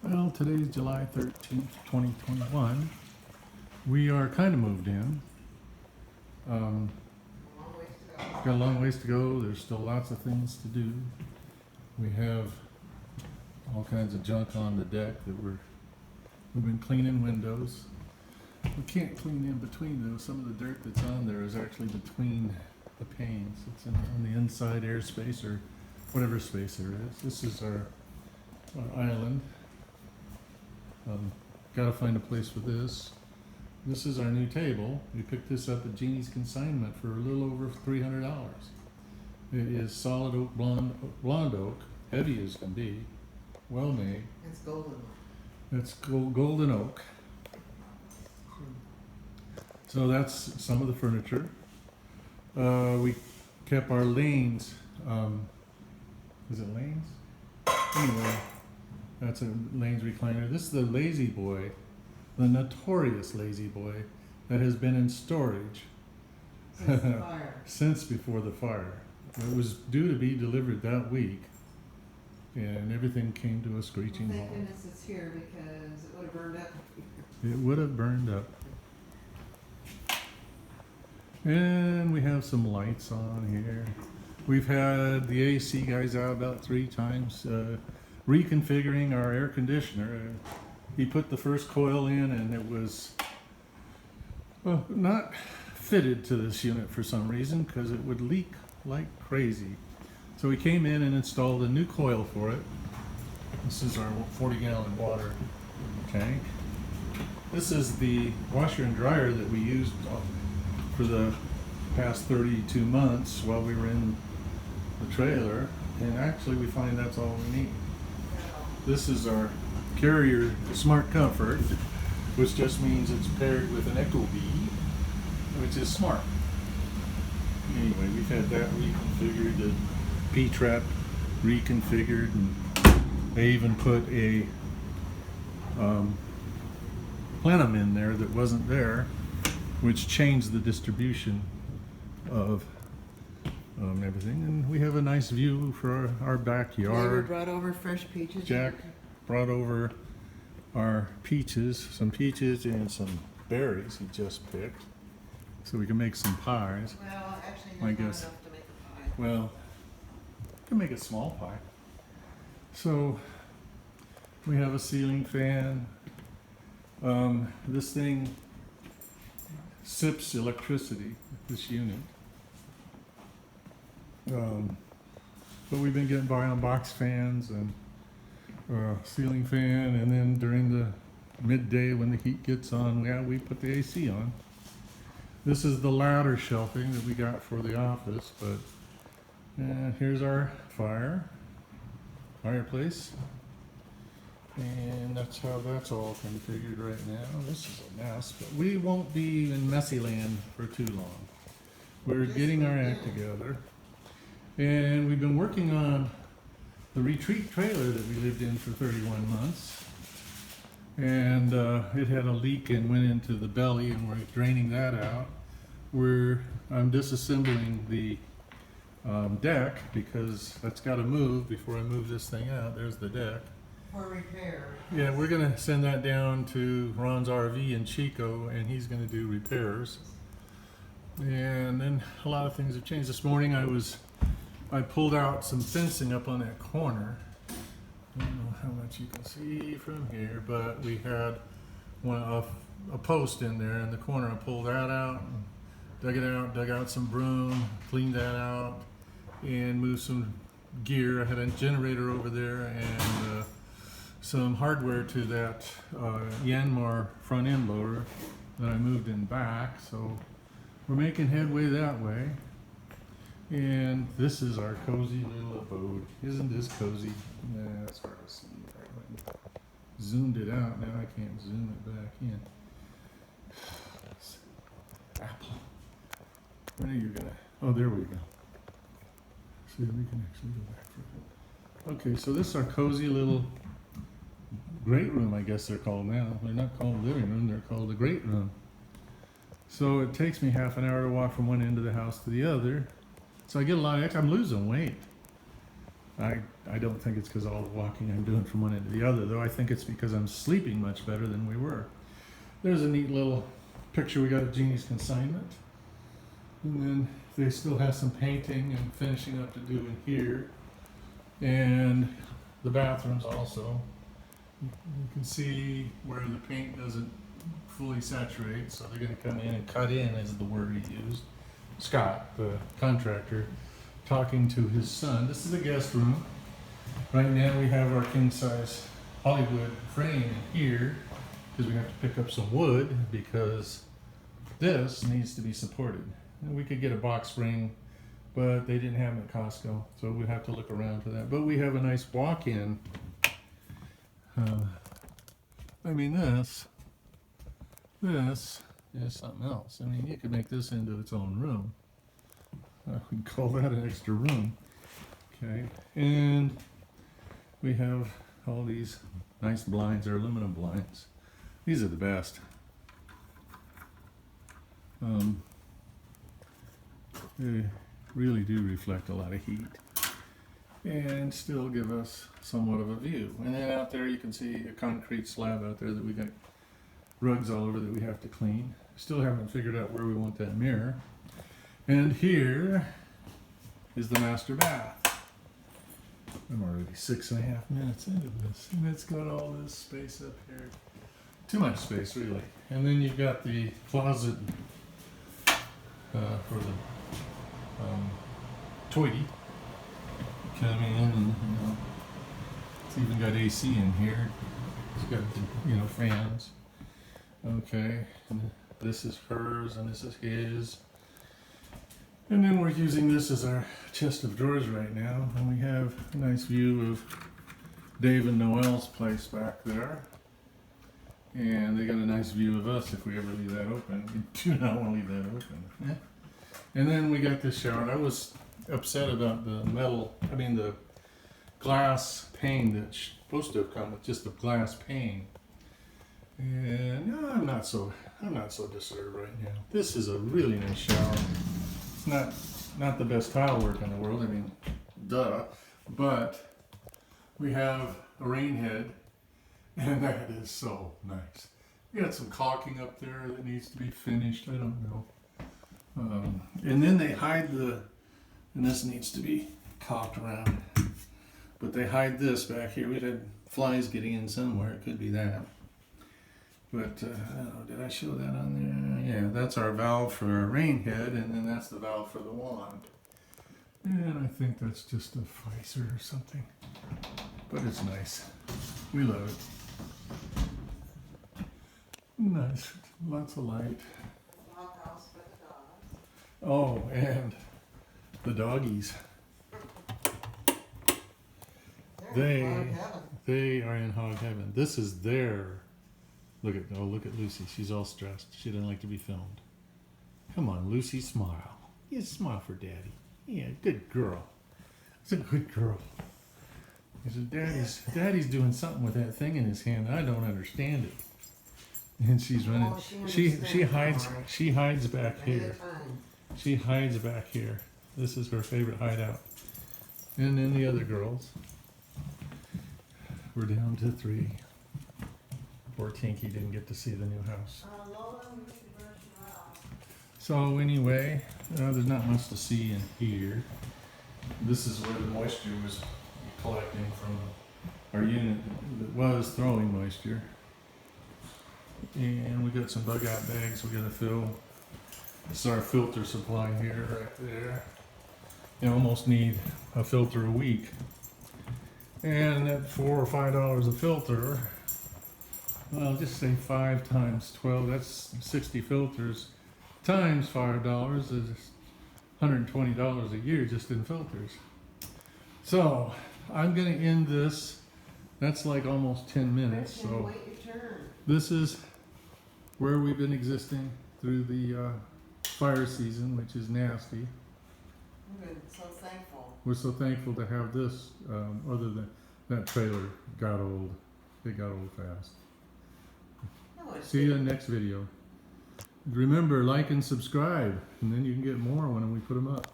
Well, today's July 13th, 2021. We are kind of moved in. Um, got a long ways to go. There's still lots of things to do. We have all kinds of junk on the deck that we've been cleaning windows. We can't clean in between those. Some of the dirt that's on there is actually between the panes. It's on the inside airspace or whatever space there is. This is our island. Got to find a place for this. This is our new table. We picked this up at Jeannie's Consignment for a little over $300. It is solid oak, blonde oak, heavy as can be, well made. It's golden. It's golden oak. So that's some of the furniture. We kept our lanes. Is it lanes? Anyway, that's a Lane's recliner. This is the Lazy Boy, the notorious Lazy Boy that has been in storage Since the fire. since before the fire. It was due to be delivered that week, and everything came to a screeching Thank halt. goodness it's here because it would have burned up. It would have burned up. And we have some lights on here. We've had the AC guys out about 3 times, reconfiguring our air conditioner. He put the first coil in and it was not fitted to this unit for some reason because it would leak like crazy. So we came in and installed a new coil for it. This is our 40-gallon water tank. This is the washer and dryer that we used for the past 32 months while we were in the trailer, and actually we find that's all we need. This is our Carrier Smart Comfort, which just means it's paired with an Ecobee, which is smart. Anyway, we've had that reconfigured, the P-trap reconfigured, and they even put a plenum in there that wasn't there, which changed the distribution of everything. And we have a nice view for our Neighbor backyard. brought over fresh peaches. Jack brought over our peaches, some peaches and some berries he just picked, so we can make some pies. Well, actually, I not guess. enough to make a pie. Well, we can make a small pie. So we have a ceiling fan. This thing sips electricity, this unit. But we've been getting by on box fans and ceiling fan, and then during the midday when the heat gets on, we put the AC on. This is the ladder shelving that we got for the office, but here's our fireplace. And that's how that's all configured right now. This is a mess, but we won't be in messy land for too long. We're getting our act together. And we've been working on the retreat trailer that we lived in for 31 months. And it had a leak and went into the belly, and we're draining that out. I'm disassembling the deck because that's got to move before I move this thing out. There's the deck. For repair. Yeah, we're gonna send that down to Ron's RV in Chico, and he's gonna do repairs. And then a lot of things have changed. This morning I pulled out some fencing up on that corner. I don't know how much you can see from here, but we had a post in there in the corner. I pulled that out, dug out some broom, cleaned that out, and moved some gear. I had a generator over there and some hardware to that Yanmar front end loader that I moved in back. So we're making headway that way. And this is our cozy little abode. Isn't this cozy? Yeah, it's hard to see. I zoomed it out. Now I can't zoom it back in. Apple. When are you gonna? Oh, there we go. See, we can actually go back for it. Okay, so this is our cozy little great room, I guess they're called now. They're not called living room, they're called the great room. So it takes me half an hour to walk from one end of the house to the other. So I get a lot of I'm losing weight. I don't think it's because all the walking I'm doing from one end to the other, though I think it's because I'm sleeping much better than we were. There's a neat little picture we got of Jeannie's consignment. And then they still have some painting and finishing up to do in here. And the bathrooms also. You can see where the paint doesn't fully saturate, so they're going to come in and cut in, is the word he used. Scott, the contractor, talking to his son. This is a guest room. Right now we have our king-size Hollywood frame in here because we have to pick up some wood because this needs to be supported. And we could get a box spring, but they didn't have them at Costco, so we have to look around for that. But we have a nice walk-in. I mean, this is something else. I mean, you could make this into its own room. We'd call that an extra room. Okay, and we have all these nice blinds. They're aluminum blinds. These are the best. They really do reflect a lot of heat and still give us somewhat of a view. And then out there you can see a concrete slab out there that we got rugs all over that we have to clean. Still haven't figured out where we want that mirror. And here is the master bath. I'm already 6.5 minutes into this, and it's got all this space up here. Too much space, really. And then you've got the closet for the toity. Come in, and you know, it's even got AC in here. It's got, you know, fans. Okay, and this is hers, and this is his. And then we're using this as our chest of drawers right now, and we have a nice view of Dave and Noel's place back there. And they got a nice view of us if we ever leave that open. We do not want to leave that open. Yeah. And then we got this shower. I was upset about the glass pane that's supposed to have come with just a glass pane. And no, I'm not so disturbed right now. This is a really nice shower. It's not the best tile work in the world. I mean, duh. But we have a rain head, and that is so nice. We got some caulking up there that needs to be finished. I don't know. And then they hide and this needs to be caulked around. But they hide this back here. We had flies getting in somewhere. It could be that. But, I don't know, did I show that on there? Yeah, that's our valve for our rain head, and then that's the valve for the wand. And I think that's just a Pfizer or something. But it's nice. We love it. Nice. Lots of light. Oh, and the doggies. They are in hog heaven. This is their. Look at Lucy. She's all stressed. She doesn't like to be filmed. Come on, Lucy, smile. Yeah, smile for Daddy. Yeah, good girl. It's a good girl. He said, Daddy's doing something with that thing in his hand. I don't understand it. And she's running. She hides back here. She hides back here. This is her favorite hideout. And then the other girls. We're down to 3. Poor Tinky didn't get to see the new house. So anyway, there's not much to see in here. This is where the moisture was collecting from our unit that was throwing moisture. And we got some bug out bags we gotta fill. This is our filter supply here, right there. You almost need a filter a week. And at $4 or $5 a filter, well, just say 5 times 12, that's 60 filters, times $5 is $120 a year just in filters. So, I'm gonna end this, that's like almost 10 minutes, so this is where we've been existing through the fire season, which is nasty. We've been so thankful. We're so thankful to have this, other than that trailer got old. It got old fast. See you in the next video. Remember, like and subscribe, and then you can get more when we put them up.